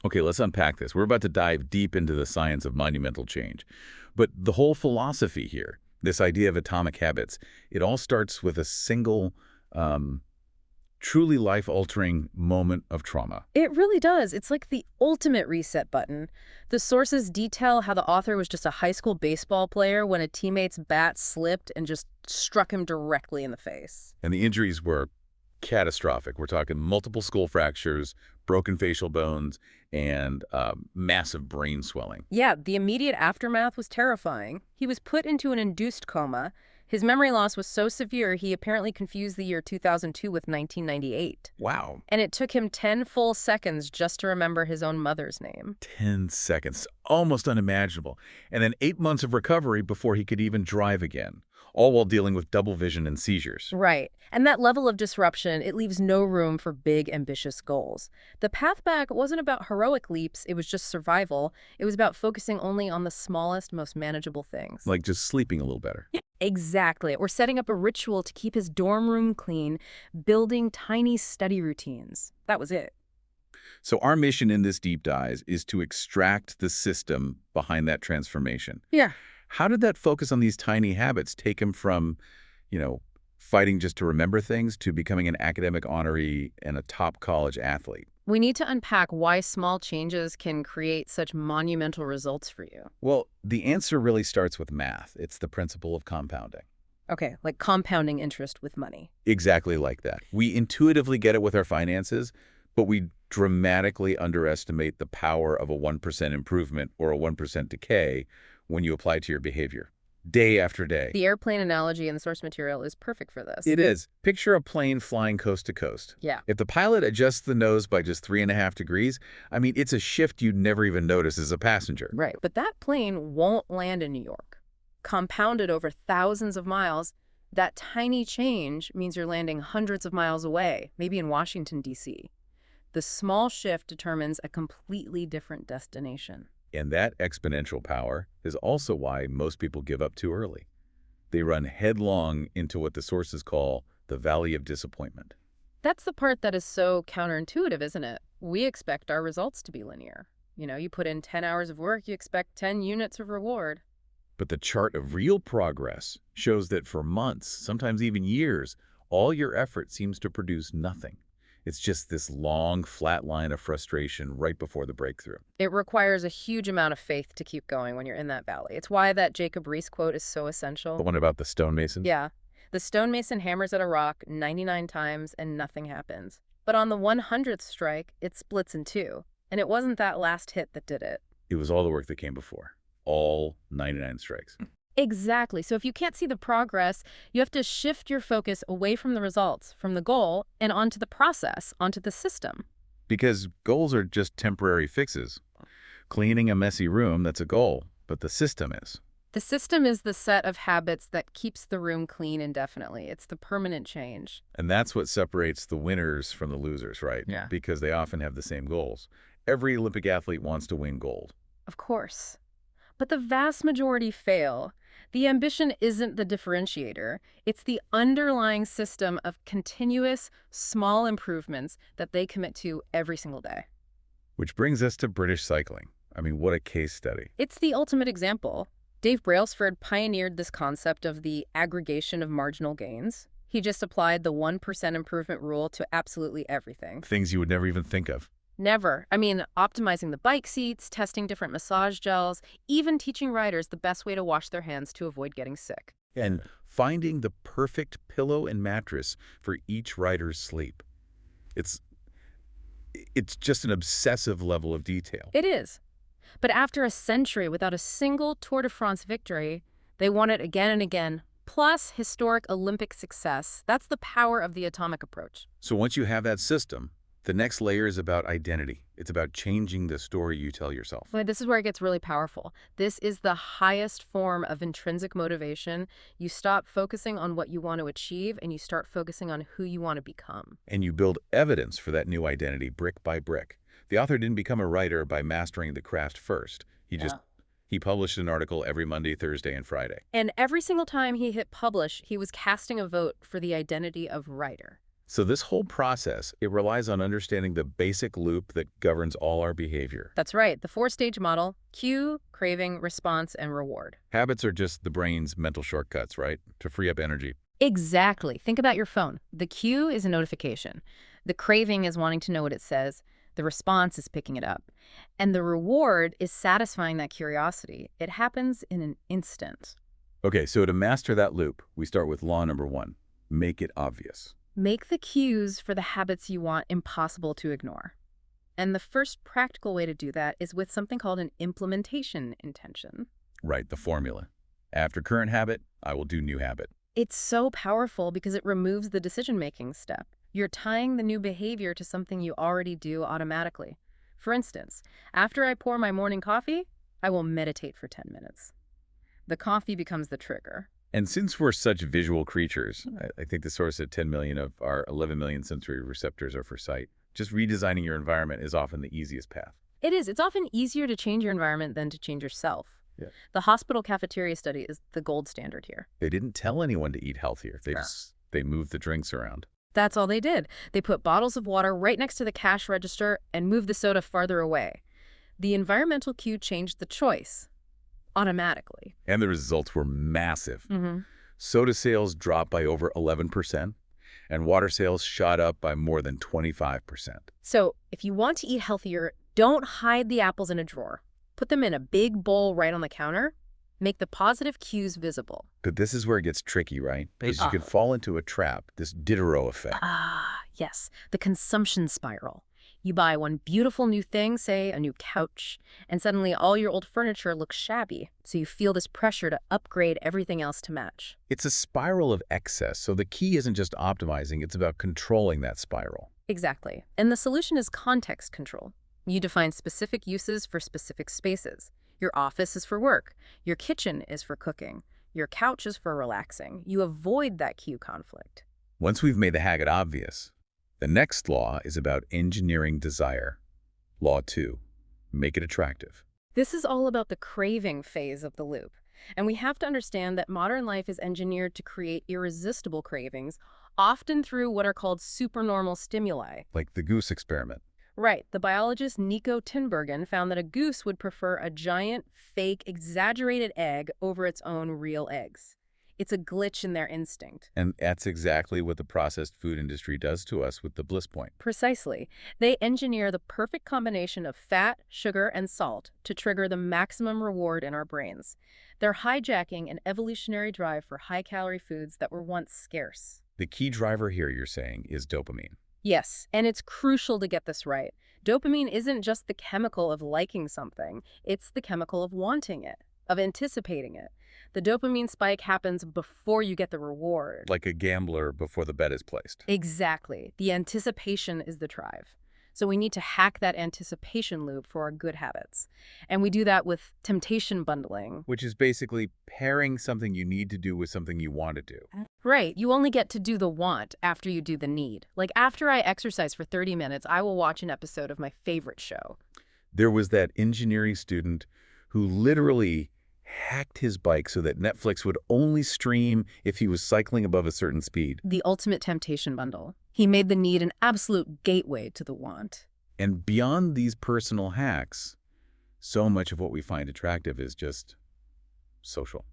Okay, let's unpack this. We're about to dive deep into the science of monumental change. But the whole philosophy here, this idea of atomic habits, it all starts with a single, um, truly life-altering moment of trauma. It really does. It's like the ultimate reset button. The sources detail how the author was just a high school baseball player when a teammate's bat slipped and just struck him directly in the face. And the injuries were catastrophic. We're talking multiple skull fractures, broken facial bones, and massive brain swelling. Yeah, the immediate aftermath was terrifying. He was put into an induced coma. His memory loss was so severe he apparently confused the year 2002 with 1998. Wow. And it took him 10 full seconds just to remember his own mother's name. 10 seconds. Almost unimaginable. And then 8 months of recovery before he could even drive again, all while dealing with double vision and seizures. Right. And that level of disruption, it leaves no room for big, ambitious goals. The path back wasn't about heroic leaps, it was just survival. It was about focusing only on the smallest, most manageable things. Like just sleeping a little better. Exactly. Or setting up a ritual to keep his dorm room clean, building tiny study routines. That was it. So our mission in this deep dive is to extract the system behind that transformation. Yeah. How did that focus on these tiny habits take him from, fighting just to remember things to becoming an academic honoree and a top college athlete? We need to unpack why small changes can create such monumental results for you. Well, the answer really starts with math. It's the principle of compounding. Okay, like compounding interest with money. Exactly like that. We intuitively get it with our finances, but we dramatically underestimate the power of a 1% improvement or a 1% decay when you apply it to your behavior, day after day. The airplane analogy in the source material is perfect for this. It is. Picture a plane flying coast to coast. Yeah. If the pilot adjusts the nose by just 3.5 degrees, it's a shift you'd never even notice as a passenger. Right. But that plane won't land in New York. Compounded over thousands of miles, that tiny change means you're landing hundreds of miles away, maybe in Washington, D.C. The small shift determines a completely different destination. And that exponential power is also why most people give up too early. They run headlong into what the sources call the valley of disappointment. That's the part that is so counterintuitive, isn't it? We expect our results to be linear. You put in 10 hours of work, you expect 10 units of reward. But the chart of real progress shows that for months, sometimes even years, all your effort seems to produce nothing. It's just this long, flat line of frustration right before the breakthrough. It requires a huge amount of faith to keep going when you're in that valley. It's why that Jacob Riis quote is so essential. The one about the stonemason? Yeah. The stonemason hammers at a rock 99 times and nothing happens. But on the 100th strike, it splits in two. And it wasn't that last hit that did it. It was all the work that came before. All 99 strikes. Exactly. So if you can't see the progress, you have to shift your focus away from the results, from the goal, and onto the process, onto the system. Because goals are just temporary fixes. Cleaning a messy room, that's a goal, but the system is. The system is the set of habits that keeps the room clean indefinitely. It's the permanent change. And that's what separates the winners from the losers, right? Yeah. Because they often have the same goals. Every Olympic athlete wants to win gold. Of course. But the vast majority fail. The ambition isn't the differentiator. It's the underlying system of continuous, small improvements that they commit to every single day. Which brings us to British cycling. What a case study. It's the ultimate example. Dave Brailsford pioneered this concept of the aggregation of marginal gains. He just applied the 1% improvement rule to absolutely everything. Things you would never even think of. Never. Optimizing the bike seats, testing different massage gels, even teaching riders the best way to wash their hands to avoid getting sick. And finding the perfect pillow and mattress for each rider's sleep. It's just an obsessive level of detail. It is. But after a century without a single Tour de France victory, they won it again and again, plus historic Olympic success. That's the power of the atomic approach. So once you have that system, the next layer is about identity. It's about changing the story you tell yourself. But this is where it gets really powerful. This is the highest form of intrinsic motivation. You stop focusing on what you want to achieve and you start focusing on who you want to become. And you build evidence for that new identity brick by brick. The author didn't become a writer by mastering the craft first. He published an article every Monday, Thursday, and Friday. And every single time he hit publish, he was casting a vote for the identity of writer. So this whole process, it relies on understanding the basic loop that governs all our behavior. That's right, the four-stage model: cue, craving, response, and reward. Habits are just the brain's mental shortcuts, right? To free up energy. Exactly. Think about your phone. The cue is a notification. The craving is wanting to know what it says. The response is picking it up. And the reward is satisfying that curiosity. It happens in an instant. Okay, so to master that loop, we start with law number 1. Make it obvious. Make the cues for the habits you want impossible to ignore. And the first practical way to do that is with something called an implementation intention. Right, the formula. After current habit, I will do new habit. It's so powerful because it removes the decision-making step. You're tying the new behavior to something you already do automatically. For instance, after I pour my morning coffee, I will meditate for 10 minutes. The coffee becomes the trigger. And since we're such visual creatures, I think the source of 10 million of our 11 million sensory receptors are for sight. Just redesigning your environment is often the easiest path. It is. It's often easier to change your environment than to change yourself. Yeah. The hospital cafeteria study is the gold standard here. They didn't tell anyone to eat healthier. Sure. They moved the drinks around. That's all they did. They put bottles of water right next to the cash register and moved the soda farther away. The environmental cue changed the choice automatically. And the results were massive. Mm-hmm. Soda sales dropped by over 11%, and water sales shot up by more than 25%. So if you want to eat healthier, don't hide the apples in a drawer. Put them in a big bowl right on the counter. Make the positive cues visible. But this is where it gets tricky, right? Because you can fall into a trap, this Diderot effect. Yes, the consumption spiral. You buy one beautiful new thing, say a new couch, and suddenly all your old furniture looks shabby. So you feel this pressure to upgrade everything else to match. It's a spiral of excess, so the key isn't just optimizing, it's about controlling that spiral. Exactly. And the solution is context control. You define specific uses for specific spaces. Your office is for work. Your kitchen is for cooking. Your couch is for relaxing. You avoid that cue conflict. Once we've made the habit obvious, the next law is about engineering desire. Law 2, make it attractive. This is all about the craving phase of the loop. And we have to understand that modern life is engineered to create irresistible cravings, often through what are called supernormal stimuli. Like the goose experiment. Right. The biologist Nico Tinbergen found that a goose would prefer a giant, fake, exaggerated egg over its own real eggs. It's a glitch in their instinct. And that's exactly what the processed food industry does to us with the bliss point. Precisely. They engineer the perfect combination of fat, sugar, and salt to trigger the maximum reward in our brains. They're hijacking an evolutionary drive for high-calorie foods that were once scarce. The key driver here, you're saying, is dopamine. Yes, and it's crucial to get this right. Dopamine isn't just the chemical of liking something, it's the chemical of wanting it, of anticipating it. The dopamine spike happens before you get the reward. Like a gambler before the bet is placed. Exactly. The anticipation is the drive. So we need to hack that anticipation loop for our good habits. And we do that with temptation bundling. Which is basically pairing something you need to do with something you want to do. Right. You only get to do the want after you do the need. Like after I exercise for 30 minutes, I will watch an episode of my favorite show. There was that engineering student who literally hacked his bike so that Netflix would only stream if he was cycling above a certain speed. The ultimate temptation bundle. He made the need an absolute gateway to the want. And beyond these personal hacks, so much of what we find attractive is just social.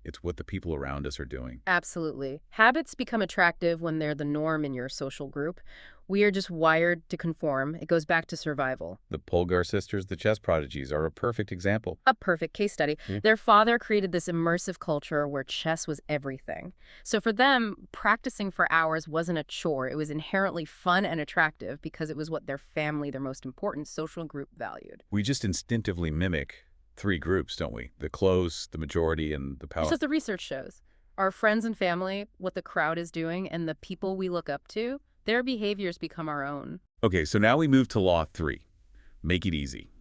It's what the people around us are doing. Absolutely. Habits become attractive when they're the norm in your social group. We are just wired to conform. It goes back to survival. The Polgar sisters, the chess prodigies, are a perfect example. A perfect case study. Their father created this immersive culture where chess was everything. So for them, practicing for hours wasn't a chore. It was inherently fun and attractive because it was what their family, their most important social group, valued. We just instinctively mimic 3 groups, don't we? The close, the majority, and the power. That's what the research shows. Our friends and family, what the crowd is doing, and the people we look up to, their behaviors become our own. Okay, so now we move to Law 3. Make it easy.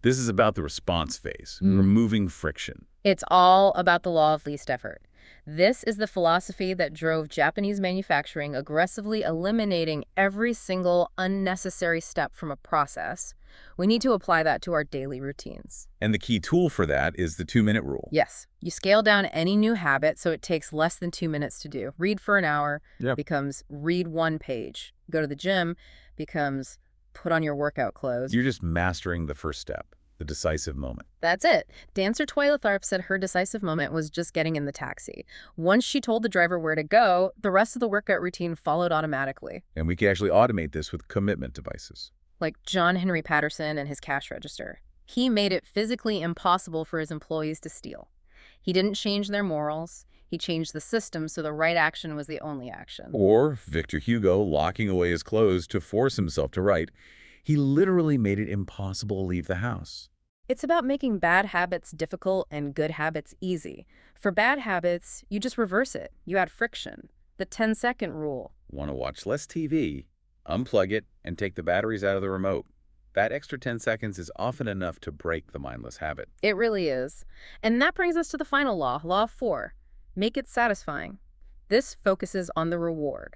This is about the response phase, removing friction. It's all about the law of least effort. This is the philosophy that drove Japanese manufacturing, aggressively eliminating every single unnecessary step from a process. We need to apply that to our daily routines. And the key tool for that is the 2-minute rule. Yes, you scale down any new habit so it takes less than 2 minutes to do. Read for an hour Yep. becomes read one page. Go to the gym becomes put on your workout clothes. You're just mastering the first step, the decisive moment. That's it. Dancer Twyla Tharp said her decisive moment was just getting in the taxi. Once she told the driver where to go, the rest of the workout routine followed automatically. And we can actually automate this with commitment devices. Like John Henry Patterson and his cash register. He made it physically impossible for his employees to steal. He didn't change their morals. He changed the system so the right action was the only action. Or Victor Hugo locking away his clothes to force himself to write. He literally made it impossible to leave the house. It's about making bad habits difficult and good habits easy. For bad habits, you just reverse it. You add friction. The 10-second rule. Want to watch less TV? Unplug it and take the batteries out of the remote. That extra 10 seconds is often enough to break the mindless habit. It really is. And that brings us to the final law, Law 4. Make it satisfying. This focuses on the reward.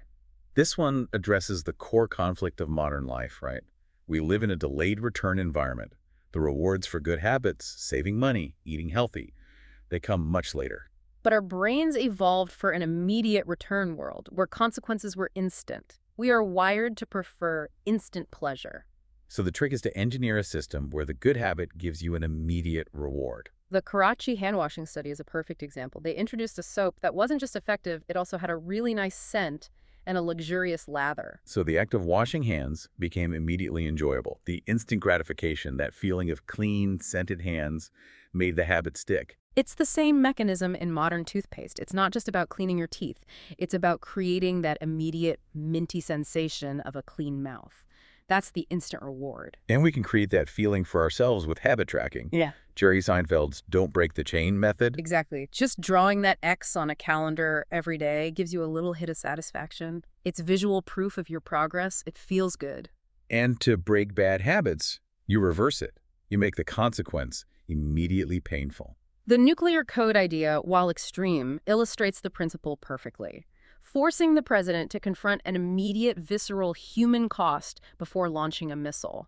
This one addresses the core conflict of modern life, right? We live in a delayed return environment. The rewards for good habits, saving money, eating healthy, they come much later. But our brains evolved for an immediate return world where consequences were instant. We are wired to prefer instant pleasure. So the trick is to engineer a system where the good habit gives you an immediate reward. The Karachi hand-washing study is a perfect example. They introduced a soap that wasn't just effective, it also had a really nice scent and a luxurious lather. So the act of washing hands became immediately enjoyable. The instant gratification, that feeling of clean, scented hands, made the habit stick. It's the same mechanism in modern toothpaste. It's not just about cleaning your teeth. It's about creating that immediate, minty sensation of a clean mouth. That's the instant reward. And we can create that feeling for ourselves with habit tracking. Yeah. Jerry Seinfeld's "don't break the chain" method. Exactly. Just drawing that X on a calendar every day gives you a little hit of satisfaction. It's visual proof of your progress. It feels good. And to break bad habits, you reverse it. You make the consequence immediately painful. The nuclear code idea, while extreme, illustrates the principle perfectly. Forcing the president to confront an immediate, visceral human cost before launching a missile.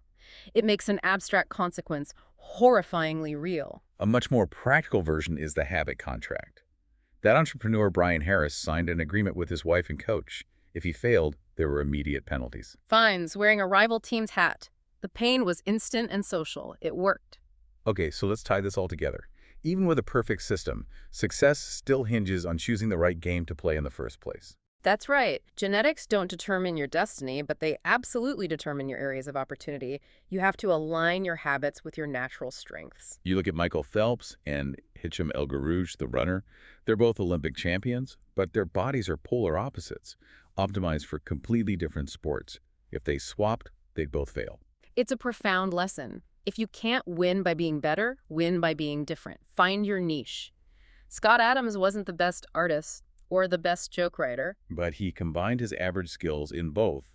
It makes an abstract consequence horrifyingly real. A much more practical version is the habit contract. That entrepreneur, Brian Harris, signed an agreement with his wife and coach. If he failed, there were immediate penalties. Fines, wearing a rival team's hat. The pain was instant and social. It worked. Okay, so let's tie this all together. Even with a perfect system, success still hinges on choosing the right game to play in the first place. That's right. Genetics don't determine your destiny, but they absolutely determine your areas of opportunity. You have to align your habits with your natural strengths. You look at Michael Phelps and Hicham El Guerrouj, the runner. They're both Olympic champions, but their bodies are polar opposites, optimized for completely different sports. If they swapped, they'd both fail. It's a profound lesson. If you can't win by being better, win by being different. Find your niche. Scott Adams wasn't the best artist or the best joke writer. But he combined his average skills in both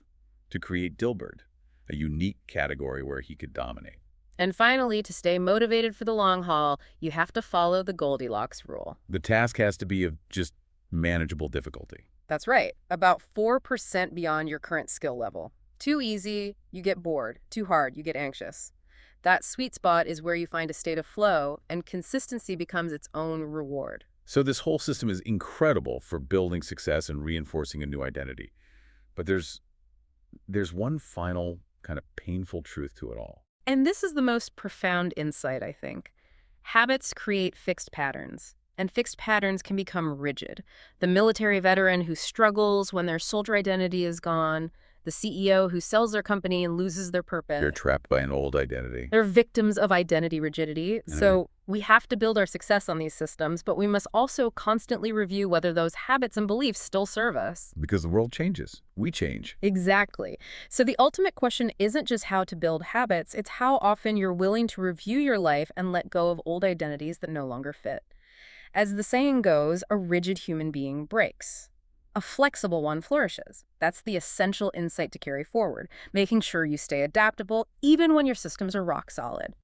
to create Dilbert, a unique category where he could dominate. And finally, to stay motivated for the long haul, you have to follow the Goldilocks rule. The task has to be of just manageable difficulty. That's right, about 4% beyond your current skill level. Too easy, you get bored. Too hard, you get anxious. That sweet spot is where you find a state of flow, and consistency becomes its own reward. So this whole system is incredible for building success and reinforcing a new identity. But there's one final kind of painful truth to it all. And this is the most profound insight, I think. Habits create fixed patterns, and fixed patterns can become rigid. The military veteran who struggles when their soldier identity is gone, the CEO who sells their company and loses their purpose. They're trapped by an old identity. They're victims of identity rigidity. So we have to build our success on these systems, but we must also constantly review whether those habits and beliefs still serve us. Because the world changes. We change. Exactly. So the ultimate question isn't just how to build habits, it's how often you're willing to review your life and let go of old identities that no longer fit. As the saying goes, a rigid human being breaks. A flexible one flourishes. That's the essential insight to carry forward, making sure you stay adaptable even when your systems are rock solid.